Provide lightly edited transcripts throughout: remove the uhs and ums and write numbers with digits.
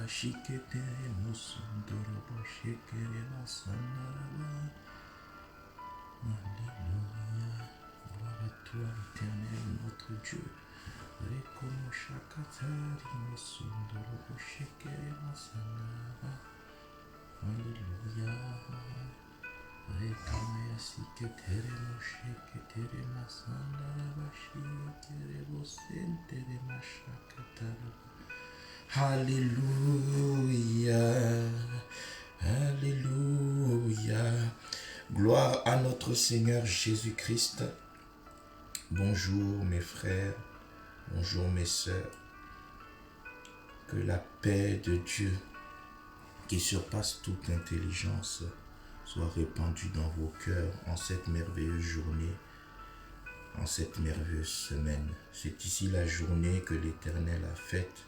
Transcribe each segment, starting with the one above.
Shiketere Mosundorobo Shekere Masandaraba. Alléluia. Gloire à toi, éternel, notre Dieu. Rekono Shakatari Mosundorobo Shekere Masandaraba. Alléluia. Rekamaya Siketere Mosheketere Masandaraba Shekere Bosentere Mashakataraba. Alléluia, Alléluia. Gloire à notre Seigneur Jésus-Christ. Bonjour mes frères, bonjour mes sœurs. Que la paix de Dieu, qui surpasse toute intelligence, soit répandue dans vos cœurs en cette merveilleuse journée, en cette merveilleuse semaine. C'est ici la journée que l'Éternel a faite.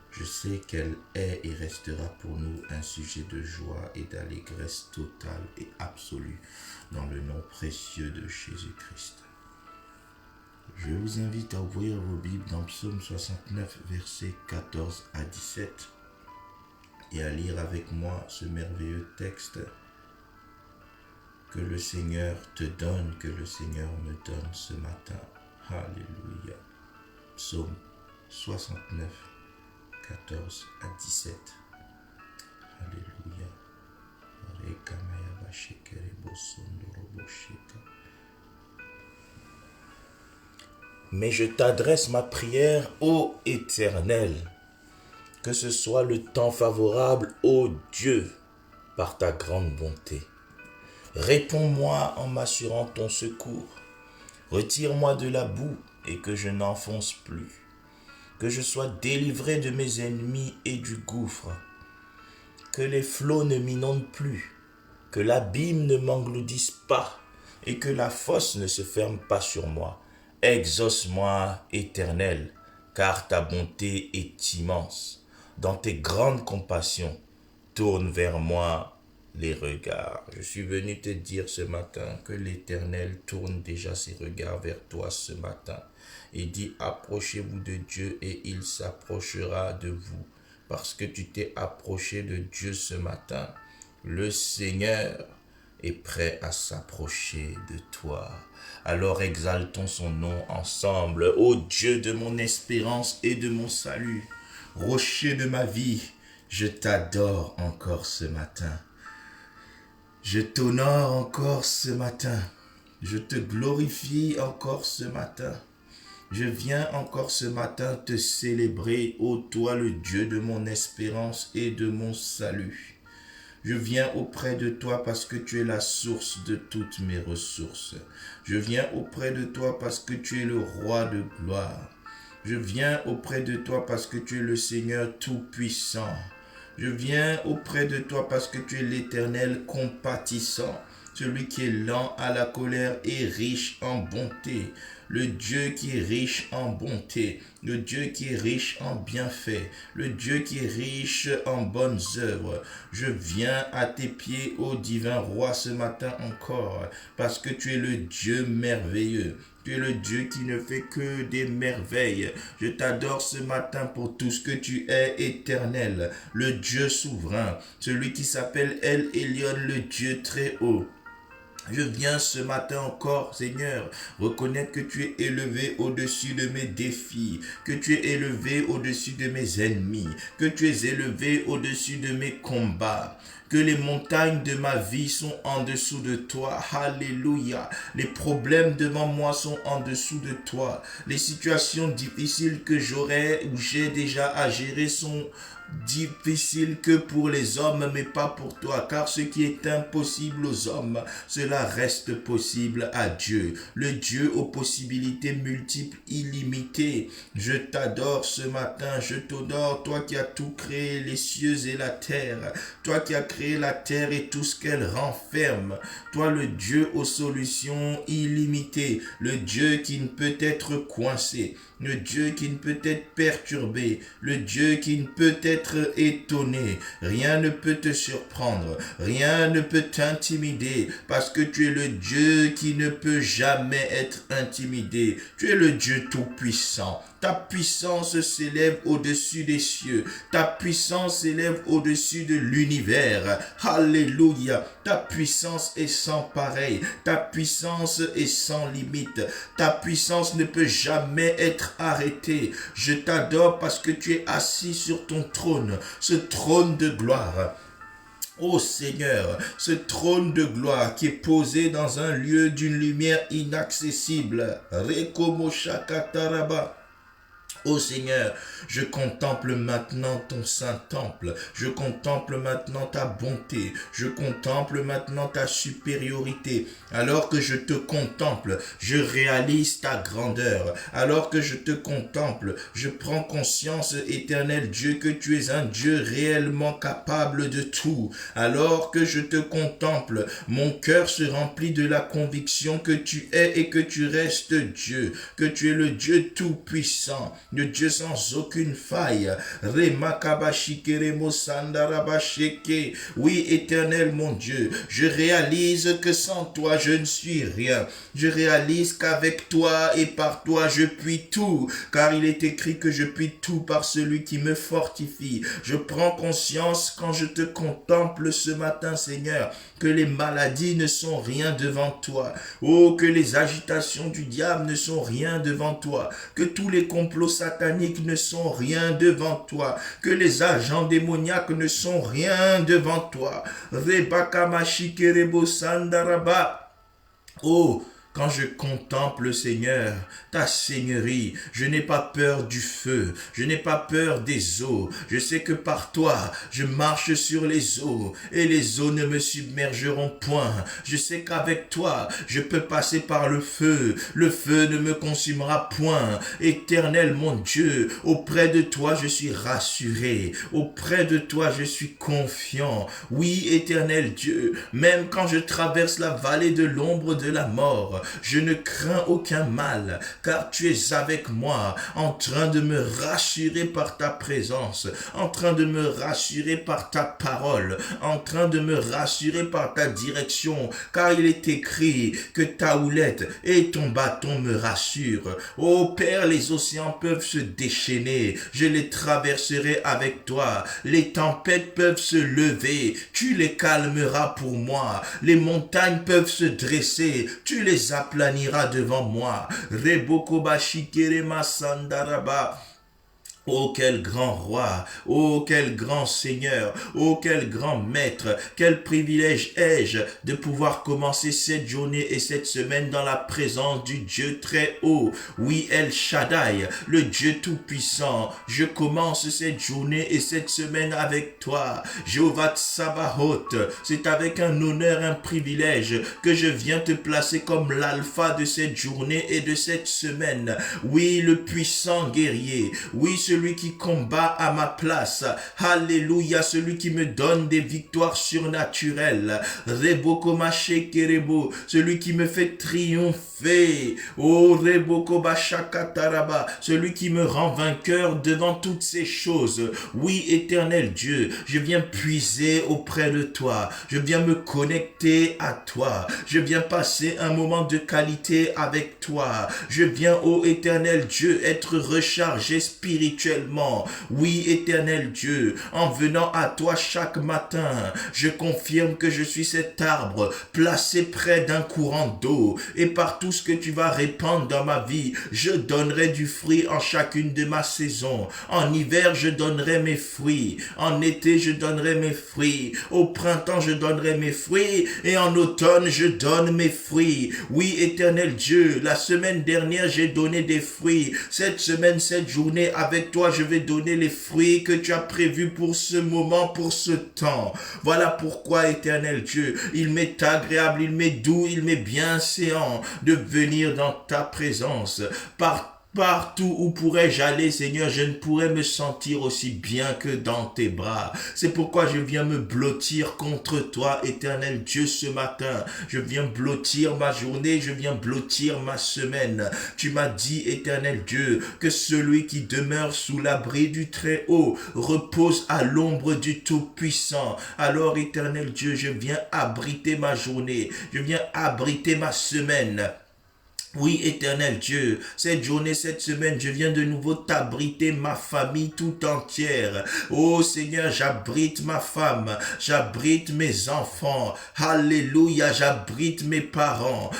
Je sais qu'elle est et restera pour nous un sujet de joie et d'allégresse totale et absolue dans le nom précieux de Jésus-Christ. Je vous invite à ouvrir vos Bibles dans Psaume 69, versets 14 à 17 et à lire avec moi ce merveilleux texte. Que le Seigneur te donne, que le Seigneur me donne ce matin. Alléluia. Psaume 69. 14 à 17. Alléluia. Mais je t'adresse ma prière, ô Éternel, que ce soit le temps favorable, ô Dieu, par ta grande bonté. Réponds-moi en m'assurant ton secours. Retire-moi de la boue et que je n'enfonce plus. Que je sois délivré de mes ennemis et du gouffre. Que les flots ne m'inondent plus. Que l'abîme ne m'engloutisse pas. Et que la fosse ne se ferme pas sur moi. Exauce-moi, Éternel, car ta bonté est immense. Dans tes grandes compassions, tourne vers moi les regards. Je suis venu te dire ce matin que l'Éternel tourne déjà ses regards vers toi ce matin. Il dit, approchez-vous de Dieu et il s'approchera de vous. Parce que tu t'es approché de Dieu ce matin, le Seigneur est prêt à s'approcher de toi. Alors exaltons son nom ensemble. Ô Dieu de mon espérance et de mon salut, rocher de ma vie, je t'adore encore ce matin. Je t'honore encore ce matin. Je te glorifie encore ce matin. Je viens encore ce matin te célébrer, ô toi le Dieu de mon espérance et de mon salut. Je viens auprès de toi parce que tu es la source de toutes mes ressources. Je viens auprès de toi parce que tu es le roi de gloire. Je viens auprès de toi parce que tu es le Seigneur tout-puissant. Je viens auprès de toi parce que tu es l'Éternel compatissant, celui qui est lent à la colère et riche en bonté. Le Dieu qui est riche en bonté, le Dieu qui est riche en bienfaits, le Dieu qui est riche en bonnes œuvres. Je viens à tes pieds, ô divin roi, ce matin encore, parce que tu es le Dieu merveilleux. Tu es le Dieu qui ne fait que des merveilles. Je t'adore ce matin pour tout ce que tu es, éternel, le Dieu souverain, celui qui s'appelle El Elyon, le Dieu très haut. Je viens ce matin encore, Seigneur, reconnaître que tu es élevé au-dessus de mes défis, que tu es élevé au-dessus de mes ennemis, que tu es élevé au-dessus de mes combats, que les montagnes de ma vie sont en dessous de toi. Alléluia. Les problèmes devant moi sont en dessous de toi. Les situations difficiles que j'aurais ou j'ai déjà à gérer sont difficile que pour les hommes, mais pas pour toi, car ce qui est impossible aux hommes, cela reste possible à Dieu, le Dieu aux possibilités multiples, illimitées. Je t'adore ce matin, je t'honore, toi qui as tout créé, les cieux et la terre, toi qui as créé créé la terre et tout ce qu'elle renferme. Toi, le Dieu aux solutions illimitées, le Dieu qui ne peut être coincé, le Dieu qui ne peut être perturbé, le Dieu qui ne peut être étonné. Rien ne peut te surprendre, rien ne peut t'intimider, parce que tu es le Dieu qui ne peut jamais être intimidé. Tu es le Dieu tout-puissant. Ta puissance s'élève au-dessus des cieux. Ta puissance s'élève au-dessus de l'univers. Alléluia. Ta puissance est sans pareil. Ta puissance est sans limite. Ta puissance ne peut jamais être arrêtée. Je t'adore parce que tu es assis sur ton trône, ce trône de gloire. Ô Seigneur, ce trône de gloire qui est posé dans un lieu d'une lumière inaccessible. Rekomoshakataraba. Ô Seigneur, je contemple maintenant ton saint temple, je contemple maintenant ta bonté, je contemple maintenant ta supériorité. Alors que je te contemple, je réalise ta grandeur. Alors que je te contemple, je prends conscience, éternel Dieu, que tu es un Dieu réellement capable de tout. Alors que je te contemple, mon cœur se remplit de la conviction que tu es et que tu restes Dieu, que tu es le Dieu tout-puissant, le Dieu sans aucune faille. Oui, éternel mon Dieu, je réalise que sans toi je ne suis rien. Je réalise qu'avec toi et par toi je puis tout, car il est écrit que je puis tout par celui qui me fortifie. Je prends conscience quand je te contemple ce matin, Seigneur, que les maladies ne sont rien devant toi. Oh, que les agitations du diable ne sont rien devant toi, que tous les complots sataniques ne sont rien devant toi, que les agents démoniaques ne sont rien devant toi. Oh, quand je contemple, Seigneur, ta seigneurie, je n'ai pas peur du feu, je n'ai pas peur des eaux. Je sais que par toi, je marche sur les eaux et les eaux ne me submergeront point. Je sais qu'avec toi, je peux passer par le feu ne me consumera point. Éternel mon Dieu, auprès de toi, je suis rassuré, auprès de toi, je suis confiant. Oui, éternel Dieu, même quand je traverse la vallée de l'ombre de la mort, je ne crains aucun mal, car tu es avec moi, en train de me rassurer par ta présence, en train de me rassurer par ta parole, en train de me rassurer par ta direction, car il est écrit que ta houlette et ton bâton me rassurent. Ô Père, les océans peuvent se déchaîner, je les traverserai avec toi. Les tempêtes peuvent se lever, tu les calmeras pour moi. Les montagnes peuvent se dresser, tu les aplaniras devant moi. Rebokobashikere sandaraba. Oh, quel grand roi, oh, quel grand seigneur, oh, quel grand maître, quel privilège ai-je de pouvoir commencer cette journée et cette semaine dans la présence du Dieu très haut. Oui, El Shaddai, le Dieu tout-puissant, je commence cette journée et cette semaine avec toi. Jéhovah Tsabaoth, c'est avec un honneur, un privilège que je viens te placer comme l'alpha de cette journée et de cette semaine. Oui, le puissant guerrier, oui, celui qui combat à ma place. Alléluia, celui qui me donne des victoires surnaturelles. Rebokomashekerebo, celui qui me fait triompher. Oh, Rebokobashakataraba, celui qui me rend vainqueur devant toutes ces choses. Oui, éternel Dieu, je viens puiser auprès de toi. Je viens me connecter à toi. Je viens passer un moment de qualité avec toi. Je viens, ô éternel Dieu, être rechargé spirituellement. Oui, éternel Dieu, en venant à toi chaque matin, je confirme que je suis cet arbre placé près d'un courant d'eau et par tout ce que tu vas répandre dans ma vie, je donnerai du fruit en chacune de ma saison. En hiver, je donnerai mes fruits. En été, je donnerai mes fruits. Au printemps, je donnerai mes fruits et en automne, je donne mes fruits. Oui, éternel Dieu, la semaine dernière, j'ai donné des fruits. Cette semaine, cette journée, avec toi, je vais donner les fruits que tu as prévus pour ce moment, pour ce temps. Voilà pourquoi, éternel Dieu, il m'est agréable, il m'est doux, il m'est bienséant de venir dans ta présence. Partout où pourrais-je aller, Seigneur, je ne pourrais me sentir aussi bien que dans tes bras. C'est pourquoi je viens me blottir contre toi, éternel Dieu, ce matin. Je viens blottir ma journée, je viens blottir ma semaine. Tu m'as dit, éternel Dieu, que celui qui demeure sous l'abri du Très-Haut repose à l'ombre du Tout-Puissant. Alors, éternel Dieu, je viens abriter ma journée, je viens abriter ma semaine. Oui, éternel Dieu, cette journée, cette semaine, je viens de nouveau t'abriter ma famille tout entière. Oh Seigneur, j'abrite ma femme, j'abrite mes enfants. Alléluia, j'abrite mes parents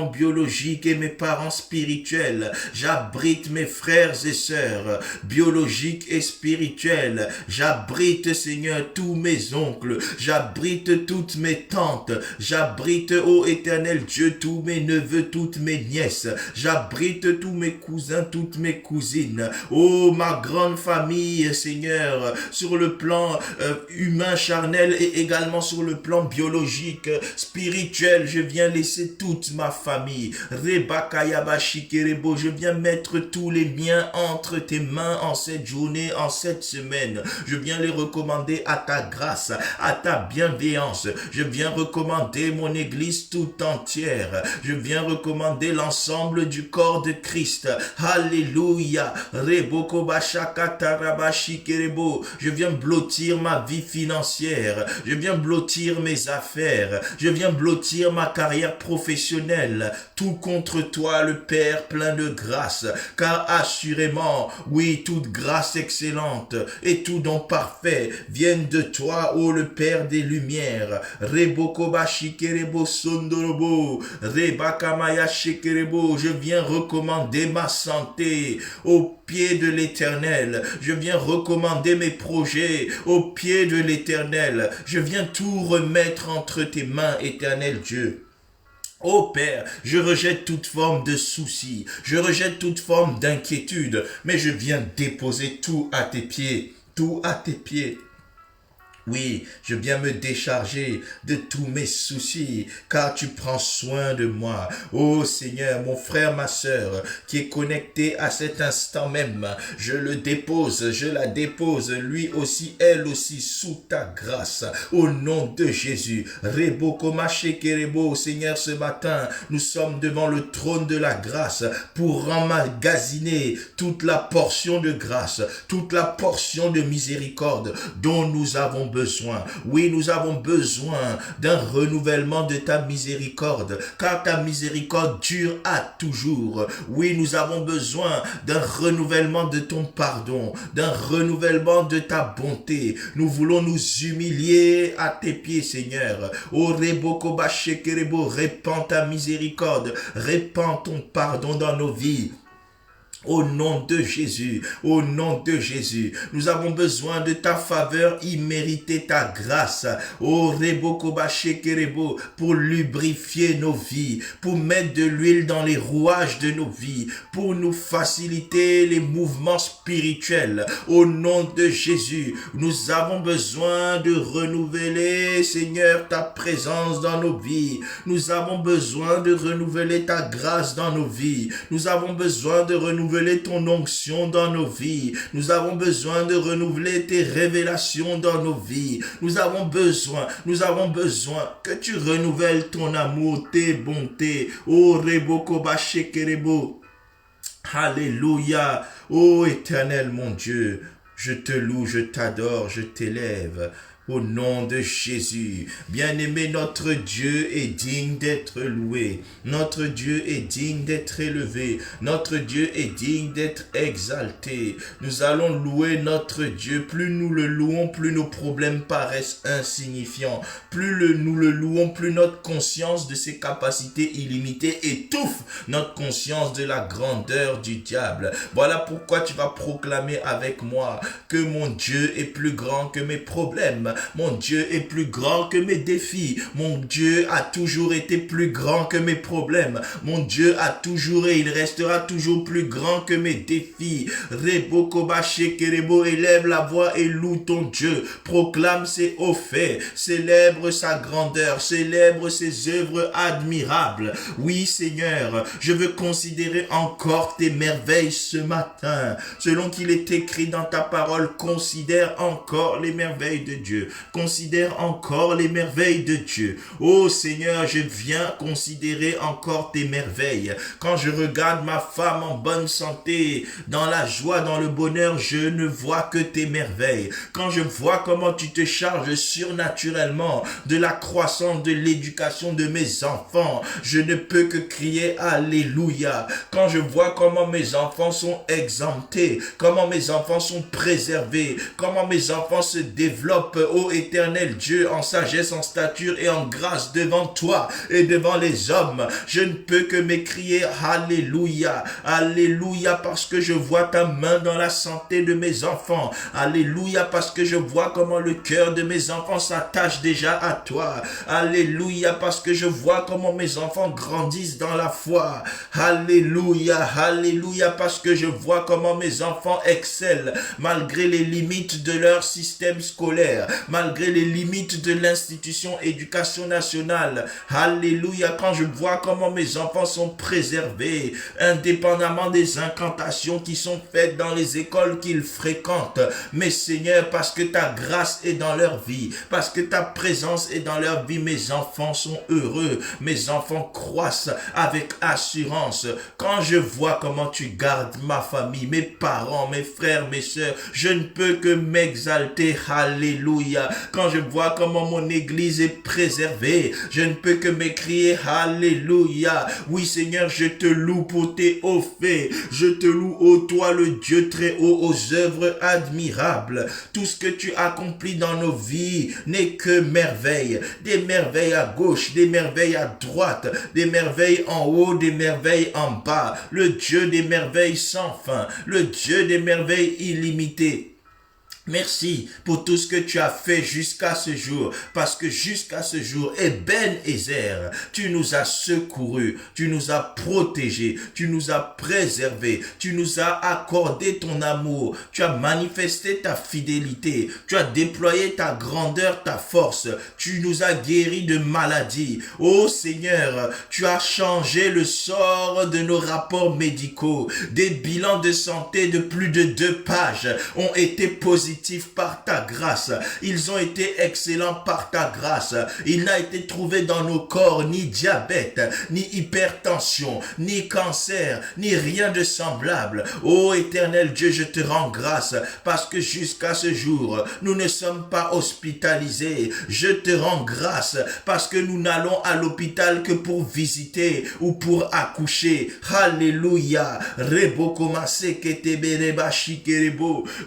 biologiques et mes parents spirituels. J'abrite mes frères et sœurs biologiques et spirituels. J'abrite, Seigneur, tous mes oncles. J'abrite toutes mes tantes. J'abrite, ô éternel Dieu, tous mes neveux, toutes mes nièces, j'abrite tous mes cousins, toutes mes cousines, oh ma grande famille, Seigneur, sur le plan humain, charnel et également sur le plan biologique, spirituel, je viens laisser toute ma famille, je viens mettre tous les miens entre tes mains en cette journée, en cette semaine, je viens les recommander à ta grâce, à ta bienveillance, je viens recommander mon église tout entière, je viens recommander l'ensemble du corps de Christ. Alléluia. Je viens blottir ma vie financière. Je viens blottir mes affaires. Je viens blottir ma carrière professionnelle. Tout contre toi, le Père plein de grâce. Car assurément, oui, toute grâce excellente et tout don parfait viennent de toi, ô le Père des Lumières. Je viens recommander ma santé au pied de l'Éternel. Je viens recommander mes projets au pied de l'Éternel. Je viens tout remettre entre tes mains, éternel Dieu. Ô Père, je rejette toute forme de souci, je rejette toute forme d'inquiétude, mais je viens déposer tout à tes pieds, tout à tes pieds. Oui, je viens me décharger de tous mes soucis, car tu prends soin de moi. Oh Seigneur, mon frère, ma sœur, qui est connecté à cet instant même, je le dépose, je la dépose, lui aussi, elle aussi, sous ta grâce. Au nom de Jésus, Seigneur, ce matin, nous sommes devant le trône de la grâce pour emmagasiner toute la portion de grâce, toute la portion de miséricorde dont nous avons besoin. Oui, nous avons besoin d'un renouvellement de ta miséricorde, car ta miséricorde dure à toujours. Oui, nous avons besoin d'un renouvellement de ton pardon, d'un renouvellement de ta bonté. Nous voulons nous humilier à tes pieds, Seigneur. Oh, répands ta miséricorde, répands ton pardon dans nos vies. Au nom de Jésus, au nom de Jésus, nous avons besoin de ta faveur imméritée, ta grâce, oh Rebo, pour lubrifier nos vies, pour mettre de l'huile dans les rouages de nos vies, pour nous faciliter les mouvements spirituels. Au nom de Jésus, nous avons besoin de renouveler, Seigneur, ta présence dans nos vies. Nous avons besoin de renouveler ta grâce dans nos vies. Nous avons besoin de renouveler ton onction dans nos vies. Nous avons besoin de renouveler tes révélations dans nos vies. Nous avons besoin que tu renouvelles ton amour, tes bontés. Oh, Rebo. Alléluia. Oh, éternel mon Dieu, je te loue, je t'adore, je t'élève. Au nom de Jésus, bien-aimé, notre Dieu est digne d'être loué. Notre Dieu est digne d'être élevé. Notre Dieu est digne d'être exalté. Nous allons louer notre Dieu. Plus nous le louons, plus nos problèmes paraissent insignifiants. Plus nous le louons, plus notre conscience de ses capacités illimitées étouffe notre conscience de la grandeur du diable. Voilà pourquoi tu vas proclamer avec moi que mon Dieu est plus grand que mes problèmes. Mon Dieu est plus grand que mes défis. Mon Dieu a toujours été plus grand que mes problèmes. Mon Dieu a toujours et il restera toujours plus grand que mes défis. Rebo Kobaché Kerebo, élève la voix et loue ton Dieu. Proclame ses hauts faits. Célèbre sa grandeur. Célèbre ses œuvres admirables. Oui, Seigneur, je veux considérer encore tes merveilles ce matin. Selon qu'il est écrit dans ta parole, considère encore les merveilles de Dieu. Considère encore les merveilles de Dieu. Oh Seigneur, je viens considérer encore tes merveilles. Quand je regarde ma femme en bonne santé, dans la joie, dans le bonheur, je ne vois que tes merveilles. Quand je vois comment tu te charges surnaturellement de la croissance, de l'éducation de mes enfants, je ne peux que crier Alléluia. Quand je vois comment mes enfants sont exemptés, comment mes enfants sont préservés, comment mes enfants se développent, ô éternel Dieu, en sagesse, en stature et en grâce devant toi et devant les hommes, je ne peux que m'écrier Alléluia, Alléluia, parce que je vois ta main dans la santé de mes enfants. Alléluia, parce que je vois comment le cœur de mes enfants s'attache déjà à toi. Alléluia, parce que je vois comment mes enfants grandissent dans la foi. Alléluia, alléluia, parce que je vois comment mes enfants excellent malgré les limites de leur système scolaire, malgré les limites de l'institution éducation nationale. Alléluia, quand je vois comment mes enfants sont préservés, indépendamment des incantations qui sont faites dans les écoles qu'ils fréquentent. Mais Seigneur, parce que ta grâce est dans leur vie, parce que ta présence est dans leur vie, mes enfants sont heureux, mes enfants croissent avec assurance. Quand je vois comment tu gardes ma famille, mes parents, mes frères, mes sœurs, je ne peux que m'exalter. Alléluia. Quand je vois comment mon église est préservée, je ne peux que m'écrier Alléluia. Oui Seigneur, je te loue pour tes hauts faits. Je te loue, ô toi le Dieu très haut, aux œuvres admirables. Tout ce que tu accomplis dans nos vies n'est que merveille. Des merveilles à gauche, des merveilles à droite, des merveilles en haut, des merveilles en bas. Le Dieu des merveilles sans fin, le Dieu des merveilles illimitées. Merci pour tout ce que tu as fait jusqu'à ce jour, parce que jusqu'à ce jour, Ebenezer, tu nous as secourus, tu nous as protégés, tu nous as préservés, tu nous as accordé ton amour, tu as manifesté ta fidélité, tu as déployé ta grandeur, ta force, tu nous as guéris de maladies. Oh Seigneur, tu as changé le sort de nos rapports médicaux. Des bilans de santé de plus de 2 pages ont été positifs par ta grâce. Ils ont été excellents par ta grâce. Il n'a été trouvé dans nos corps ni diabète, ni hypertension, ni cancer, ni rien de semblable. Ô éternel Dieu, je te rends grâce parce que jusqu'à ce jour, nous ne sommes pas hospitalisés. Je te rends grâce parce que nous n'allons à l'hôpital que pour visiter ou pour accoucher. Alléluia.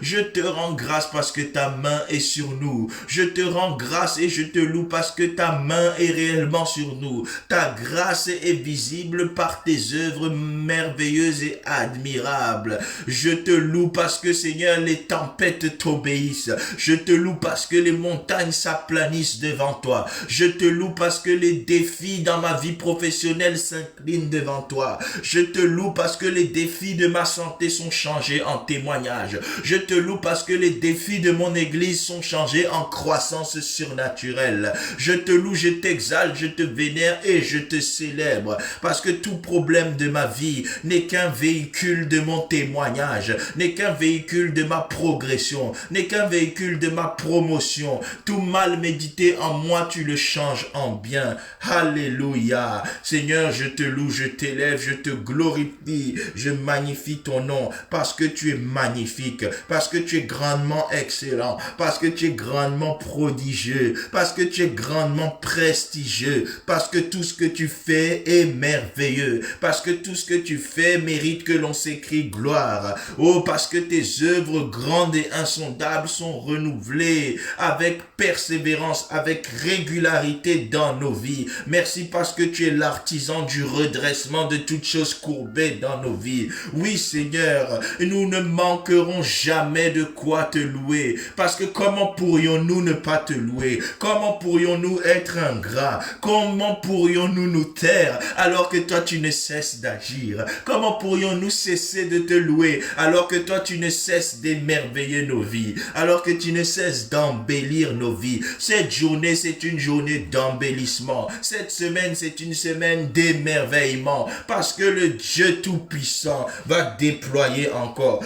Je te rends grâce parce que ta main est sur nous. Je te rends grâce et je te loue parce que ta main est réellement sur nous. Ta grâce est visible par tes œuvres merveilleuses et admirables. Je te loue parce que Seigneur, les tempêtes t'obéissent. Je te loue parce que les montagnes s'aplanissent devant toi. Je te loue parce que les défis dans ma vie professionnelle s'inclinent devant toi. Je te loue parce que les défis de ma santé sont changés en témoignage. Je te loue parce que les défis de mon église sont changés en croissance surnaturelle. Je te loue, je t'exalte, je te vénère et je te célèbre parce que tout problème de ma vie n'est qu'un véhicule de mon témoignage, n'est qu'un véhicule de ma progression, n'est qu'un véhicule de ma promotion. Tout mal médité en moi, tu le changes en bien. Alléluia. Seigneur, je te loue, je t'élève, je te glorifie, je magnifie ton nom parce que tu es magnifique, parce que tu es grandement excellent, parce que tu es grandement prodigieux, parce que tu es grandement prestigieux, parce que tout ce que tu fais est merveilleux, parce que tout ce que tu fais mérite que l'on s'écrie gloire. Oh, parce que tes œuvres grandes et insondables sont renouvelées avec persévérance, avec régularité dans nos vies. Merci parce que tu es l'artisan du redressement de toutes choses courbées dans nos vies. Oui, Seigneur, nous ne manquerons jamais de quoi te louer. Parce que comment pourrions-nous ne pas te louer? Comment pourrions-nous être ingrats? Comment pourrions-nous nous taire alors que toi tu ne cesses d'agir? Comment pourrions-nous cesser de te louer alors que toi tu ne cesses d'émerveiller nos vies, alors que tu ne cesses d'embellir nos vies? Cette journée, c'est une journée d'embellissement. Cette semaine, c'est une semaine d'émerveillement, parce que le Dieu Tout-Puissant va déployer encore.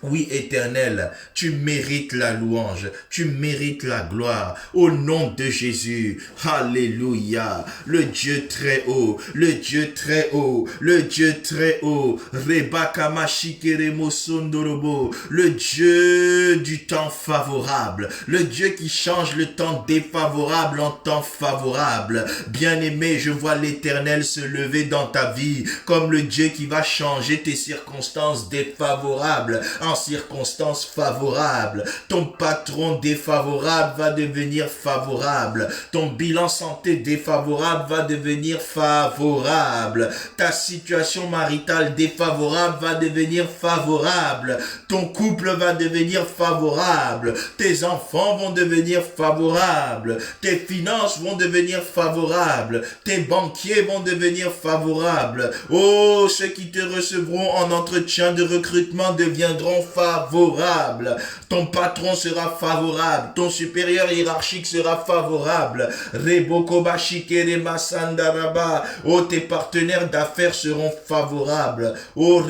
Oui, Éternel, tu mérites la louange, tu mérites la gloire, au nom de Jésus. Alléluia. Le Dieu très haut, le Dieu très haut, le Dieu très haut. Le Dieu du temps favorable, le Dieu qui change le temps défavorable en temps favorable. Bien-aimé, je vois l'Éternel se lever dans ta vie comme le Dieu qui va changer tes circonstances défavorables en circonstances favorables. Ton patron défavorable va devenir favorable. Ton bilan santé défavorable va devenir favorable. Ta situation maritale défavorable va devenir favorable. Ton couple va devenir favorable. Tes enfants vont devenir favorables. Tes finances vont devenir favorables. Tes banquiers vont devenir favorables. Oh, ceux qui te recevront en entretien de recrutement deviendront favorable. Ton patron sera favorable. Ton supérieur hiérarchique sera favorable. Oh, tes partenaires d'affaires seront favorables. Oh,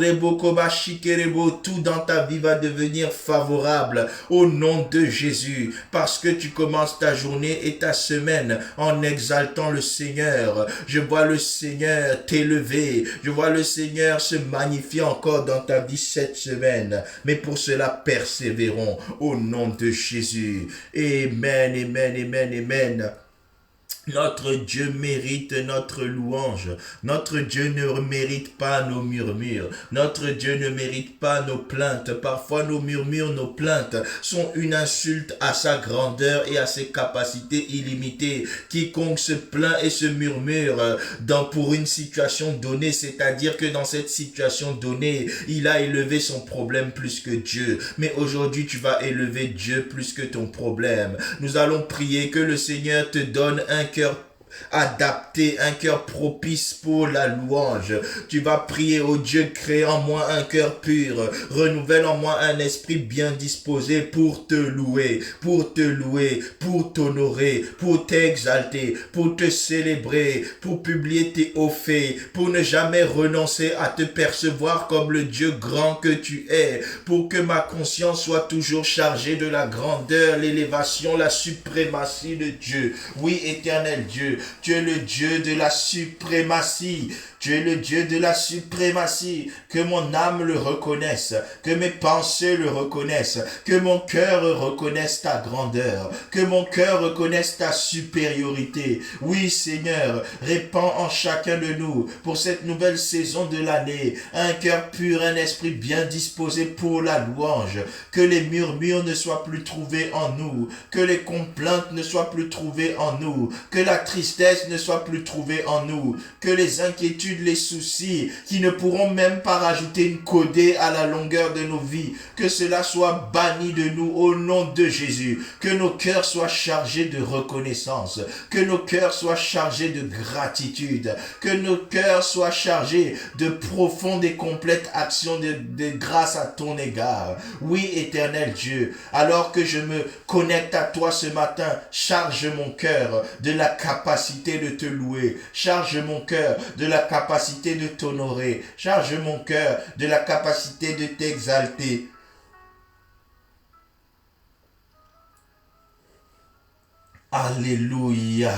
tout dans ta vie va devenir favorable au nom de Jésus, parce que tu commences ta journée et ta semaine en exaltant le Seigneur. Je vois le Seigneur t'élever. Je vois le Seigneur se magnifier encore dans ta vie cette semaine. Mais pour cela, persévérons au nom de Jésus. Amen, amen, amen, amen. Notre Dieu mérite notre louange. Notre Dieu ne mérite pas nos murmures. Notre Dieu ne mérite pas nos plaintes. Parfois, nos murmures, nos plaintes sont une insulte à sa grandeur et à ses capacités illimitées. Quiconque se plaint et se murmure pour une situation donnée, c'est-à-dire que dans cette situation donnée, il a élevé son problème plus que Dieu. Mais aujourd'hui, tu vas élever Dieu plus que ton problème. Nous allons prier que le Seigneur te donne un cœur adapté, un cœur propice pour la louange. Tu vas prier au Dieu, crée en moi un cœur pur, renouvelle en moi un esprit bien disposé pour te louer, pour t'honorer, pour t'exalter, pour te célébrer, pour publier tes hauts faits, pour ne jamais renoncer à te percevoir comme le Dieu grand que tu es, pour que ma conscience soit toujours chargée de la grandeur, l'élévation, la suprématie de Dieu. Oui, éternel Dieu, tu es le Dieu de la suprématie. Tu es le Dieu de la suprématie. Que mon âme le reconnaisse, que mes pensées le reconnaissent, que mon cœur reconnaisse ta grandeur, que mon cœur reconnaisse ta supériorité. Oui, Seigneur, répands en chacun de nous, pour cette nouvelle saison de l'année, un cœur pur, un esprit bien disposé pour la louange. Que les murmures ne soient plus trouvés en nous, que les complaintes ne soient plus trouvées en nous, que la tristesse ne soit plus trouvée en nous, que les inquiétudes, les soucis qui ne pourront même pas rajouter une codée à la longueur de nos vies, que cela soit banni de nous au nom de Jésus, que nos cœurs soient chargés de reconnaissance, que nos cœurs soient chargés de gratitude, que nos cœurs soient chargés de profonde et complète action de grâce à ton égard. Oui, éternel Dieu, alors que je me connecte à toi ce matin, charge mon cœur de la capacité de te louer, charge mon cœur de la capacité de t'honorer, charge mon cœur de la capacité de t'exalter. Alléluia,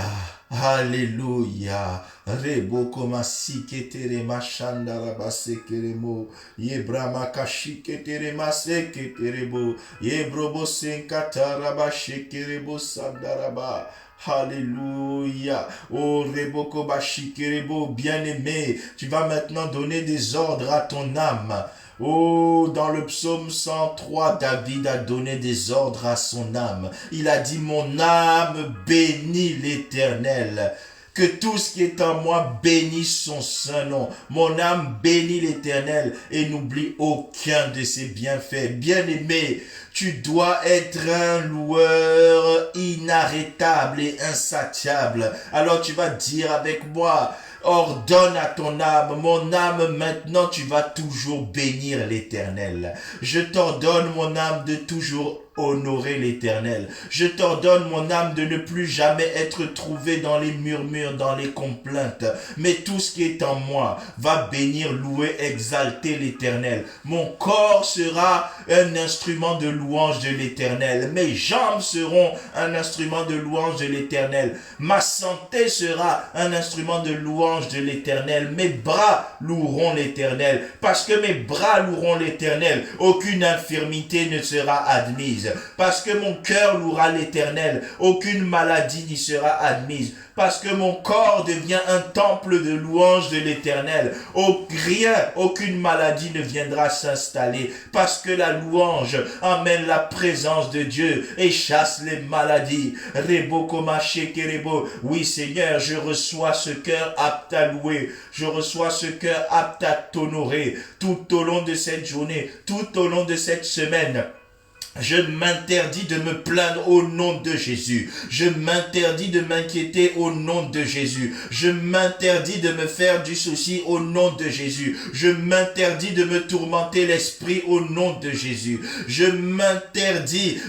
alléluia. Reboko masiketere mashandara basekeremo yebrama kashiketere maseketerebo yebrobo senkatara bashekerebo sandaraba. Alléluia. Oh, Reboko Bashikerebo, bien-aimé, tu vas maintenant donner des ordres à ton âme. Oh, dans le psaume 103, David a donné des ordres à son âme. Il a dit, mon âme bénit l'Éternel. Que tout ce qui est en moi bénisse son saint nom. Mon âme bénit l'Éternel et n'oublie aucun de ses bienfaits. Bien-aimé, tu dois être un loueur inarrêtable et insatiable. Alors tu vas dire avec moi, ordonne à ton âme, mon âme, maintenant tu vas toujours bénir l'Éternel. Je t'ordonne, mon âme, de toujours honorer l'Éternel. Je t'ordonne, mon âme, de ne plus jamais être trouvé dans les murmures, dans les complaintes. Mais tout ce qui est en moi va bénir, louer, exalter l'Éternel. Mon corps sera un instrument de louange de l'Éternel. Mes jambes seront un instrument de louange de l'Éternel. Ma santé sera un instrument de louange de l'Éternel. Mes bras loueront l'Éternel. Parce que mes bras loueront l'Éternel, aucune infirmité ne sera admise. Parce que mon cœur louera l'Éternel, aucune maladie n'y sera admise. Parce que mon corps devient un temple de louange de l'Éternel, aucune maladie ne viendra s'installer. Parce que la louange amène la présence de Dieu et chasse les maladies. Oui Seigneur, je reçois ce cœur apte à louer. Je reçois ce cœur apte à t'honorer tout au long de cette journée, tout au long de cette semaine. Je m'interdis de me plaindre au nom de Jésus. Je m'interdis de m'inquiéter au nom de Jésus. Je m'interdis de me faire du souci au nom de Jésus. Je m'interdis de me tourmenter l'esprit au nom de Jésus. Je m'interdis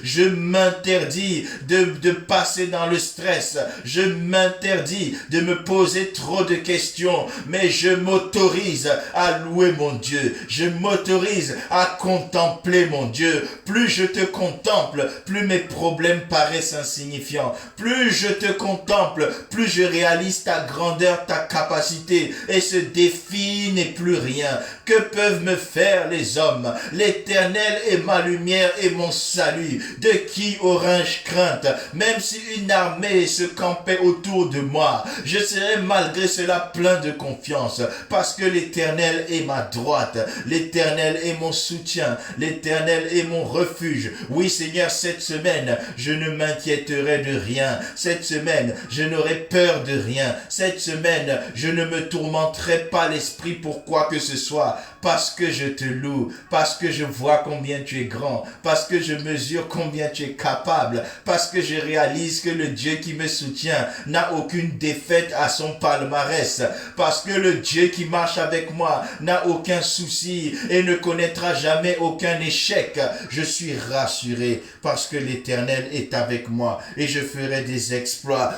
de passer dans le stress. Je m'interdis de me poser trop de questions. Mais je m'autorise à louer mon Dieu. Je m'autorise à contempler mon Dieu. Plus je te contemple, plus mes problèmes paraissent insignifiants. Plus je te contemple, plus je réalise ta grandeur, ta capacité. Et ce défi n'est plus rien. Que peuvent me faire les hommes? L'Éternel est ma lumière et mon salut. De qui aurais-je crainte? Même si une armée se campait autour de moi, je serais malgré cela plein de confiance. Parce que l'Éternel est ma droite. L'Éternel est mon soutien. L'Éternel est mon refuge. Oui Seigneur, cette semaine, je ne m'inquiéterai de rien. Cette semaine, je n'aurai peur de rien. Cette semaine, je ne me tourmenterai pas l'esprit pour quoi que ce soit. Parce que je te loue, parce que je vois combien tu es grand, parce que je mesure combien tu es capable, parce que je réalise que le Dieu qui me soutient n'a aucune défaite à son palmarès, parce que le Dieu qui marche avec moi n'a aucun souci et ne connaîtra jamais aucun échec. Je suis rassuré parce que l'Éternel est avec moi et je ferai des exploits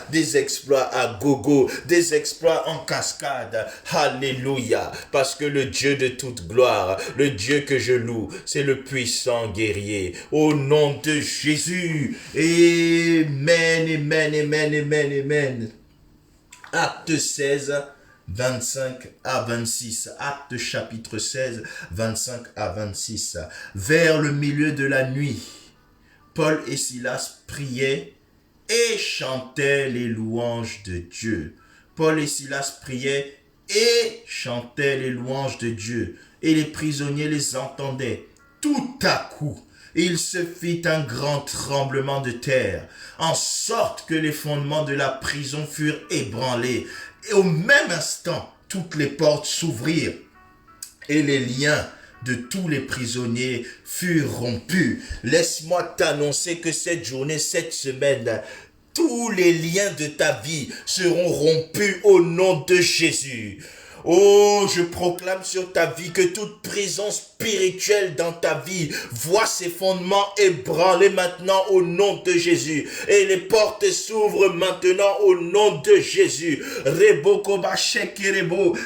à gogo, des exploits en cascade. Alléluia, parce que le Dieu de toute gloire, le Dieu que je loue, c'est le puissant guerrier. Au nom de Jésus, amen, amen, amen, amen, amen. Acte 16, 25 à 26. Acte chapitre 16, 25 à 26. Vers le milieu de la nuit, Paul et Silas priaient et chantaient les louanges de Dieu. Paul et Silas priaient et chantaient les louanges de Dieu. Et les prisonniers les entendaient. Tout à coup, il se fit un grand tremblement de terre, en sorte que les fondements de la prison furent ébranlés. Et au même instant, toutes les portes s'ouvrirent et les liens de tous les prisonniers furent rompus. Laisse-moi t'annoncer que cette journée, cette semaine, tous les liens de ta vie seront rompus au nom de Jésus. Oh, je proclame sur ta vie que toute prison spirituelle dans ta vie voit ses fondements ébranlés maintenant au nom de Jésus. Et les portes s'ouvrent maintenant au nom de Jésus.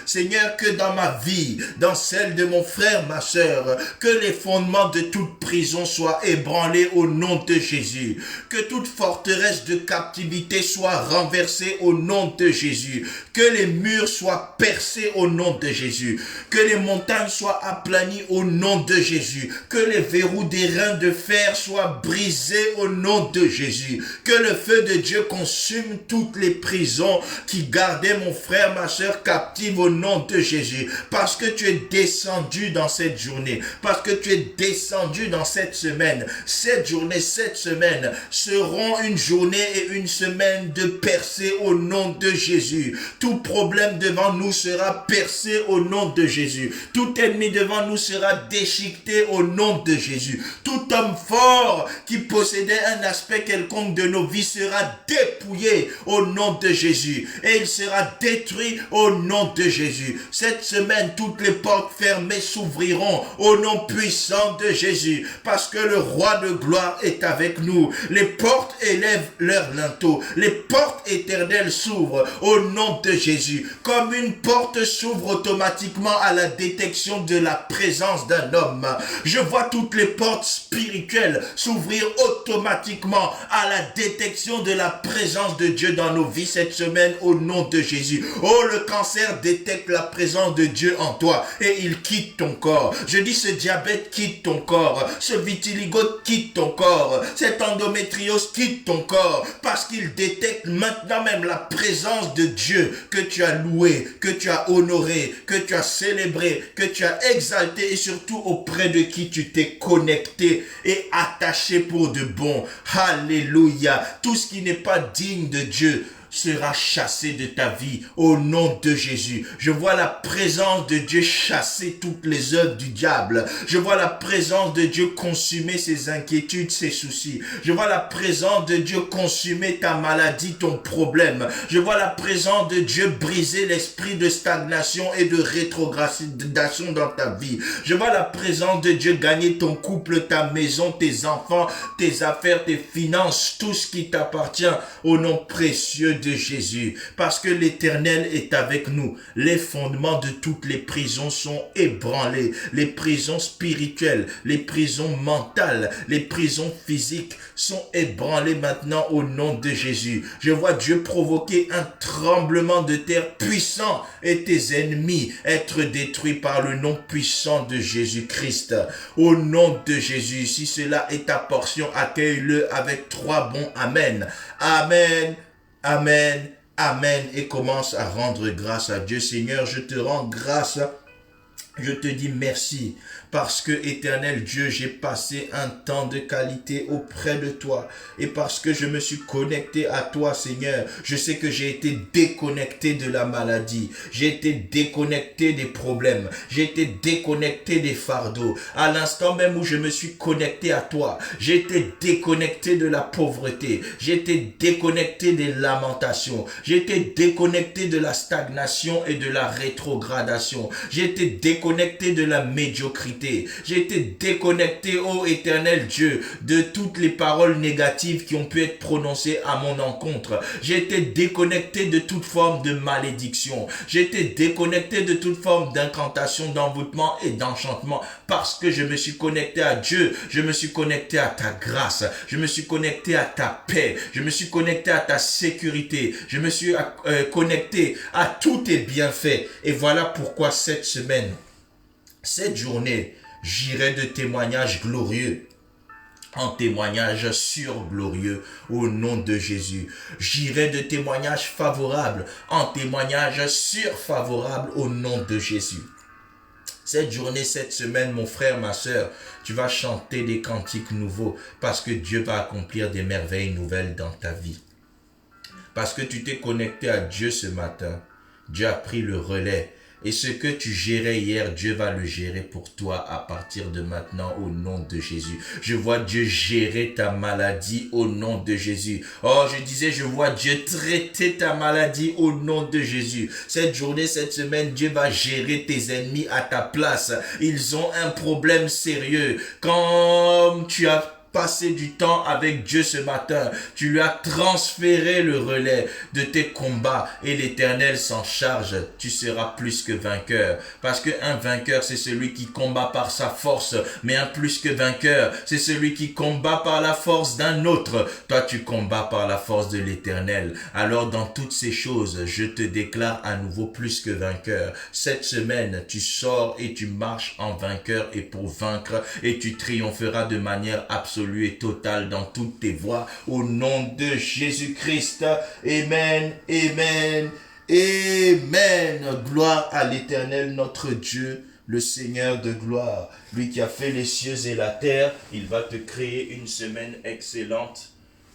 Seigneur, que dans ma vie, dans celle de mon frère, ma sœur, que les fondements de toute prison soient ébranlés au nom de Jésus. Que toute forteresse de captivité soit renversée au nom de Jésus. Que les murs soient percés chassés au nom de Jésus. Que les montagnes soient aplanies au nom de Jésus. Que les verrous des reins de fer soient brisés au nom de Jésus. Que le feu de Dieu consume toutes les prisons qui gardaient mon frère, ma soeur captive au nom de Jésus. Parce que tu es descendu dans cette journée. Parce que tu es descendu dans cette semaine. Cette journée, cette semaine seront une journée et une semaine de percée au nom de Jésus. Tout problème devant nous sera percé au nom de Jésus. Tout ennemi devant nous sera déchiqueté au nom de Jésus. Tout homme fort qui possédait un aspect quelconque de nos vies sera dépouillé au nom de Jésus. Et il sera détruit au nom de Jésus. Cette semaine, toutes les portes fermées s'ouvriront au nom puissant de Jésus. Parce que le roi de gloire est avec nous. Les portes élèvent leur linteau. Les portes éternelles s'ouvrent au nom de Jésus. Comme une porte s'ouvre automatiquement à la détection de la présence d'un homme. Je vois toutes les portes spirituelles s'ouvrir automatiquement à la détection de la présence de Dieu dans nos vies cette semaine au nom de Jésus. Oh, le cancer détecte la présence de Dieu en toi et il quitte ton corps. Je dis, ce diabète quitte ton corps. Ce vitiligo quitte ton corps. Cette endométriose quitte ton corps parce qu'il détecte maintenant même la présence de Dieu que tu as loué, que tu as honoré, que tu as célébré, que tu as exalté et surtout auprès de qui tu t'es connecté et attaché pour de bon. Alléluia. Tout ce qui n'est pas digne de Dieu sera chassé de ta vie au nom de Jésus. Je vois la présence de Dieu chasser toutes les œuvres du diable. Je vois la présence de Dieu consumer ses inquiétudes, ses soucis. Je vois la présence de Dieu consumer ta maladie, ton problème. Je vois la présence de Dieu briser l'esprit de stagnation et de rétrogradation dans ta vie. Je vois la présence de Dieu gagner ton couple, ta maison, tes enfants, tes affaires, tes finances, tout ce qui t'appartient au nom précieux de Jésus, parce que l'Éternel est avec nous. Les fondements de toutes les prisons sont ébranlés. Les prisons spirituelles, les prisons mentales, les prisons physiques sont ébranlées maintenant au nom de Jésus. Je vois Dieu provoquer un tremblement de terre puissant et tes ennemis être détruits par le nom puissant de Jésus-Christ. Au nom de Jésus, si cela est ta portion, accueille-le avec 3 bons amen. Amen. Amen, amen, et commence à rendre grâce à Dieu. Seigneur, je te rends grâce, je te dis merci, parce que, éternel Dieu, j'ai passé un temps de qualité auprès de toi, et parce que je me suis connecté à toi, Seigneur, je sais que j'ai été déconnecté de la maladie, j'ai été déconnecté des problèmes, j'ai été déconnecté des fardeaux. À l'instant même où je me suis connecté à toi, j'ai été déconnecté de la pauvreté, j'ai été déconnecté des lamentations, j'ai été déconnecté de la stagnation et de la rétrogradation, j'ai été déconnecté de la médiocrité. J'ai été déconnecté, ô éternel Dieu, de toutes les paroles négatives qui ont pu être prononcées à mon encontre. J'ai été déconnecté de toute forme de malédiction. J'ai été déconnecté de toute forme d'incantation, d'envoûtement et d'enchantement parce que je me suis connecté à Dieu. Je me suis connecté à ta grâce. Je me suis connecté à ta paix. Je me suis connecté à ta sécurité. Je me suis connecté à tous tes bienfaits. Et voilà pourquoi cette semaine, cette journée, j'irai de témoignages glorieux en témoignages surglorieux au nom de Jésus. J'irai de témoignages favorables en témoignages surfavorables au nom de Jésus. Cette journée, cette semaine, mon frère, ma soeur, tu vas chanter des cantiques nouveaux parce que Dieu va accomplir des merveilles nouvelles dans ta vie. Parce que tu t'es connecté à Dieu ce matin. Dieu a pris le relais. Et ce que tu gérais hier, Dieu va le gérer pour toi à partir de maintenant au nom de Jésus. Je vois Dieu gérer ta maladie au nom de Jésus. Oh, je disais, je vois Dieu traiter ta maladie au nom de Jésus. Cette journée, cette semaine, Dieu va gérer tes ennemis à ta place. Ils ont un problème sérieux. Quand tu as passé du temps avec Dieu ce matin. Tu lui as transféré le relais de tes combats et l'Éternel s'en charge. Tu seras plus que vainqueur. Parce qu'un vainqueur, c'est celui qui combat par sa force. Mais un plus que vainqueur, c'est celui qui combat par la force d'un autre. Toi, tu combats par la force de l'Éternel. Alors, dans toutes ces choses, je te déclare à nouveau plus que vainqueur. Cette semaine, tu sors et tu marches en vainqueur et pour vaincre. Et tu triompheras de manière absolue et totale dans toutes tes voies au nom de Jésus-Christ. Amen, amen, amen. Gloire à l'Éternel notre Dieu, le Seigneur de gloire. Lui qui a fait les cieux et la terre, il va te créer une semaine excellente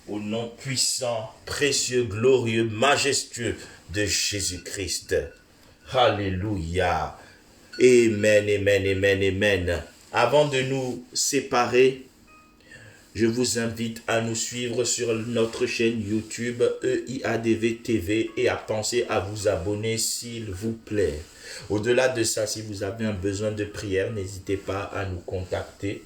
au nom puissant, précieux, glorieux, majestueux de Jésus-Christ. Alléluia. Amen, amen, amen, amen. Avant de nous séparer, je vous invite à nous suivre sur notre chaîne YouTube EIADV TV et à penser à vous abonner s'il vous plaît. Au-delà de ça, si vous avez un besoin de prière, n'hésitez pas à nous contacter.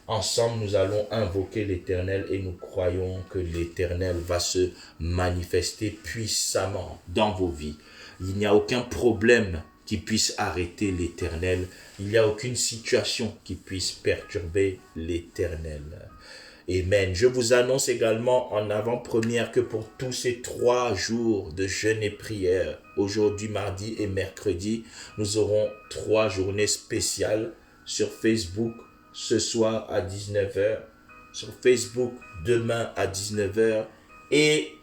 Ensemble, nous allons invoquer l'Éternel et nous croyons que l'Éternel va se manifester puissamment dans vos vies. Il n'y a aucun problème qui puisse arrêter l'Éternel. Il n'y a aucune situation qui puisse perturber l'Éternel. Amen. Je vous annonce également en avant-première que pour tous ces 3 jours de jeûne et prière, aujourd'hui, mardi et mercredi, nous aurons 3 journées spéciales sur Facebook ce soir à 19h, sur Facebook demain à 19h et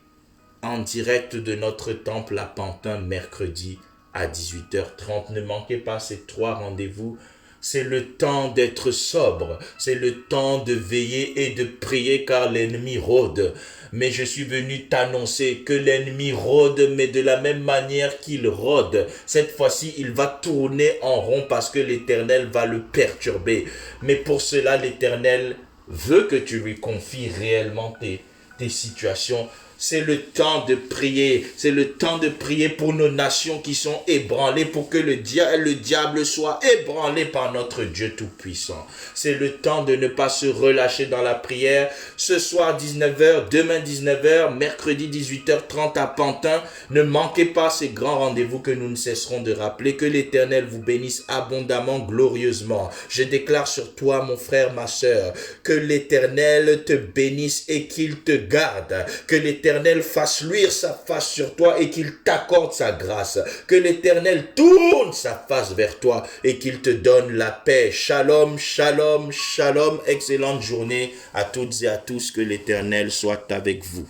en direct de notre temple à Pantin mercredi à 18h30. Ne manquez pas ces 3 rendez-vous. C'est le temps d'être sobre, c'est le temps de veiller et de prier car l'ennemi rôde. Mais je suis venu t'annoncer que l'ennemi rôde, mais de la même manière qu'il rôde. Cette fois-ci, il va tourner en rond parce que l'Éternel va le perturber. Mais pour cela, l'Éternel veut que tu lui confies réellement tes situations. C'est le temps de prier. C'est le temps de prier pour nos nations qui sont ébranlées, pour que le diable soit ébranlé par notre Dieu Tout-Puissant. C'est le temps de ne pas se relâcher dans la prière. Ce soir 19h, demain 19h, mercredi 18h30 à Pantin. Ne manquez pas ces grands rendez-vous que nous ne cesserons de rappeler. Que l'Éternel vous bénisse abondamment, glorieusement. Je déclare sur toi, mon frère, ma sœur, que l'Éternel te bénisse et qu'il te garde. Que l'Éternel fasse luire sa face sur toi et qu'il t'accorde sa grâce. Que l'Éternel tourne sa face vers toi et qu'il te donne la paix. Shalom, shalom, shalom. Excellente journée à toutes et à tous. Que l'Éternel soit avec vous.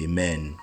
Amen.